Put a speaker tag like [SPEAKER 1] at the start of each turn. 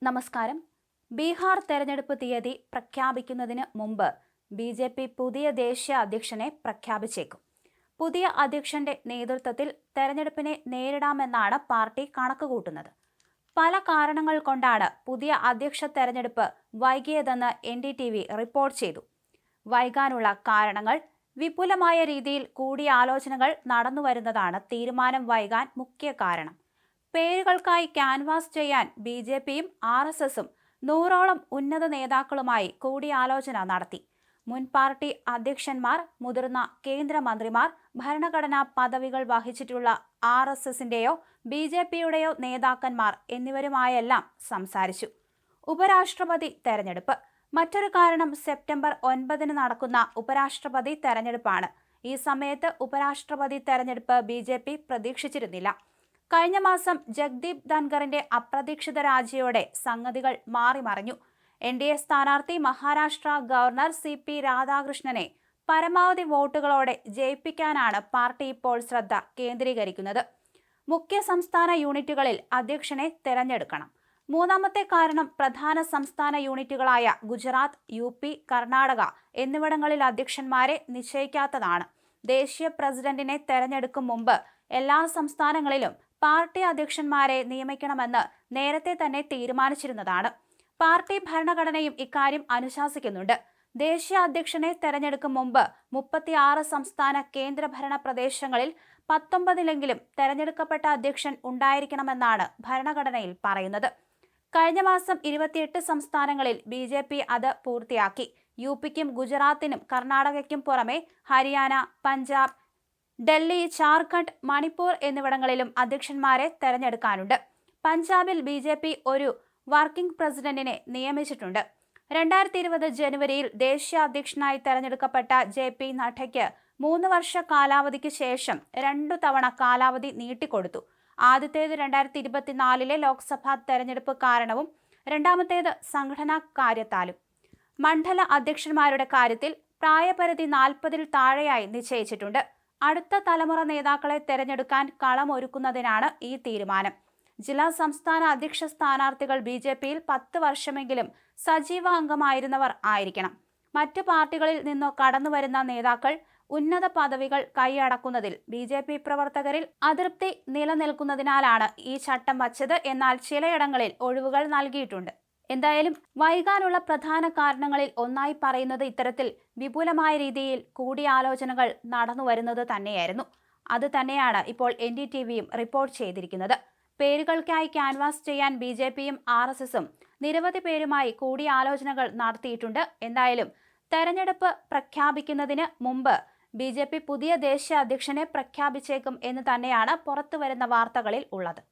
[SPEAKER 1] നമസ്കാരം. ബീഹാർ തെരഞ്ഞെടുപ്പ് തീയതി പ്രഖ്യാപിക്കുന്നതിന് മുമ്പ് ബി.ജെ.പി. പുതിയ ദേശീയ അധ്യക്ഷനെ പ്രഖ്യാപിച്ചേക്കും. പുതിയ അധ്യക്ഷന്റെ നേതൃത്വത്തിൽ തെരഞ്ഞെടുപ്പിനെ നേരിടാമെന്നാണ് പാർട്ടി കണക്കുകൂട്ടുന്നത്. പല കാരണങ്ങൾ കൊണ്ടാണ് പുതിയ അധ്യക്ഷ തെരഞ്ഞെടുപ്പ് വൈകിയതെന്ന് NDTV റിപ്പോർട്ട് ചെയ്തു. വൈകാനുള്ള കാരണങ്ങൾ വിപുലമായ രീതിയിൽ കൂടിയാലോചനകൾ നടന്നുവരുന്നതാണ് തീരുമാനം വൈകാൻ മുഖ്യ കാരണം. പേരുകൾക്കായി ക്യാൻവാസ് ചെയ്യാൻ ബി.ജെ.പിയും RSSും 100ഓളം ഉന്നത നേതാക്കളുമായി കൂടിയാലോചന നടത്തി. മുൻ പാർട്ടി അധ്യക്ഷന്മാർ, മുതിർന്ന കേന്ദ്രമന്ത്രിമാർ, ഭരണഘടനാ പദവികൾ വഹിച്ചിട്ടുള്ള RSSന്റെയോ ബി.ജെ.പിയുടെയോ നേതാക്കന്മാർ എന്നിവരുമായെല്ലാം സംസാരിച്ചു. ഉപരാഷ്ട്രപതി തെരഞ്ഞെടുപ്പ് മറ്റൊരു കാരണം സെപ്റ്റംബർ 9 നടക്കുന്ന ഉപരാഷ്ട്രപതി തെരഞ്ഞെടുപ്പാണ്. ഈ സമയത്ത് ഉപരാഷ്ട്രപതി തെരഞ്ഞെടുപ്പ് ബി.ജെ.പി. പ്രതീക്ഷിച്ചിരുന്നില്ല. കഴിഞ്ഞ മാസം ജഗ്ദീപ് ധൻഖറിന്റെ അപ്രതീക്ഷിത രാജിയോടെ സംഗതികൾ മാറിമറിഞ്ഞു. NDA സ്ഥാനാർത്ഥി മഹാരാഷ്ട്ര ഗവർണർ CP രാധാകൃഷ്ണനെ പരമാവധി വോട്ടുകളോടെ ജയിപ്പിക്കാനാണ് പാർട്ടി ഇപ്പോൾ ശ്രദ്ധ കേന്ദ്രീകരിക്കുന്നത്. മുഖ്യ സംസ്ഥാന യൂണിറ്റുകളിൽ അധ്യക്ഷനെ തെരഞ്ഞെടുക്കണം. മൂന്നാമത്തെ കാരണം പ്രധാന സംസ്ഥാന യൂണിറ്റുകളായ ഗുജറാത്ത്, UP, കർണാടക എന്നിവിടങ്ങളിൽ അധ്യക്ഷന്മാരെ നിശ്ചയിക്കാത്തതാണ്. ദേശീയ പ്രസിഡന്റിനെ തെരഞ്ഞെടുക്കും മുമ്പ് എല്ലാ സംസ്ഥാനങ്ങളിലും പാർട്ടി അധ്യക്ഷന്മാരെ നിയമിക്കണമെന്ന് നേരത്തെ തന്നെ തീരുമാനിച്ചിരുന്നതാണ്. പാർട്ടി ഭരണഘടനയും ഇക്കാര്യം അനുശാസിക്കുന്നുണ്ട്. ദേശീയ അധ്യക്ഷനെ തെരഞ്ഞെടുക്കും മുമ്പ് 36 സംസ്ഥാന കേന്ദ്രഭരണ പ്രദേശങ്ങളിൽ 19-ലെങ്കിലും തെരഞ്ഞെടുക്കപ്പെട്ട അധ്യക്ഷൻ ഉണ്ടായിരിക്കണമെന്നാണ് ഭരണഘടനയിൽ പറയുന്നത്. കഴിഞ്ഞ മാസം 28 സംസ്ഥാനങ്ങളിൽ ബി.ജെ.പി. അത് പൂർത്തിയാക്കി. UPക്കും ഗുജറാത്തിനും കർണാടകയ്ക്കും പുറമെ ഹരിയാന, പഞ്ചാബ്, ഡൽഹി, ജാർഖണ്ഡ്, മണിപ്പൂർ എന്നിവിടങ്ങളിലും അധ്യക്ഷന്മാരെ തെരഞ്ഞെടുക്കാനുണ്ട്. പഞ്ചാബിൽ ബി.ജെ.പി. ഒരു വർക്കിംഗ് പ്രസിഡന്റിനെ നിയമിച്ചിട്ടുണ്ട്. 2020 ജനുവരിയിൽ ദേശീയ അധ്യക്ഷനായി തെരഞ്ഞെടുക്കപ്പെട്ട JP നഡ്ഡയ്ക്ക് 3 വർഷ കാലാവധിക്ക് ശേഷം 2 തവണ കാലാവധി നീട്ടിക്കൊടുത്തു. ആദ്യത്തേത് 2024 ലോക്സഭാ തെരഞ്ഞെടുപ്പ് കാരണവും രണ്ടാമത്തേത് സംഘടനാ കാര്യത്താലും. മണ്ഡല അധ്യക്ഷന്മാരുടെ കാര്യത്തിൽ പ്രായപരിധി 40-ൽ താഴെയായി നിശ്ചയിച്ചിട്ടുണ്ട്. അടുത്ത തലമുറ നേതാക്കളെ തെരഞ്ഞെടുക്കാൻ കളമൊരുക്കുന്നതിനാണ് ഈ തീരുമാനം. ജില്ലാ സംസ്ഥാന അധ്യക്ഷ സ്ഥാനാർത്ഥികൾ ബി.ജെ.പിയിൽ 10 വർഷമെങ്കിലും സജീവ അംഗമായിരുന്നവർ ആയിരിക്കണം. മറ്റ് പാർട്ടികളിൽ നിന്നോ കടന്നുവരുന്ന നേതാക്കൾ ഉന്നത പദവികൾ കൈയടക്കുന്നതിൽ ബി.ജെ.പി. പ്രവർത്തകരിൽ അതൃപ്തി നിലനിൽക്കുന്നതിനാലാണ് ഈ ചട്ടം വച്ചത്. എന്നാൽ ചിലയിടങ്ങളിൽ ഒഴിവുകൾ നൽകിയിട്ടുണ്ട്. എന്തായാലും വൈകാനുള്ള പ്രധാന കാരണങ്ങളിൽ ഒന്നായി പറയുന്നത് ഇത്തരത്തിൽ വിപുലമായ രീതിയിൽ കൂടിയാലോചനകൾ നടന്നുവരുന്നത് തന്നെയായിരുന്നു. അത് തന്നെയാണ് ഇപ്പോൾ NDTVയും റിപ്പോർട്ട് ചെയ്തിരിക്കുന്നത്. പേരുകൾക്കായി ക്യാൻവാസ് ചെയ്യാൻ ബി.ജെ.പിയും RSSും നിരവധി പേരുമായി കൂടിയാലോചനകൾ നടത്തിയിട്ടുണ്ട്. എന്തായാലും തെരഞ്ഞെടുപ്പ് പ്രഖ്യാപിക്കുന്നതിന് മുമ്പ് ബി.ജെ.പി. പുതിയ ദേശീയ അധ്യക്ഷനെ പ്രഖ്യാപിച്ചേക്കും എന്ന് തന്നെയാണ് പുറത്തുവരുന്ന വാർത്തകളിൽ ഉള്ളത്.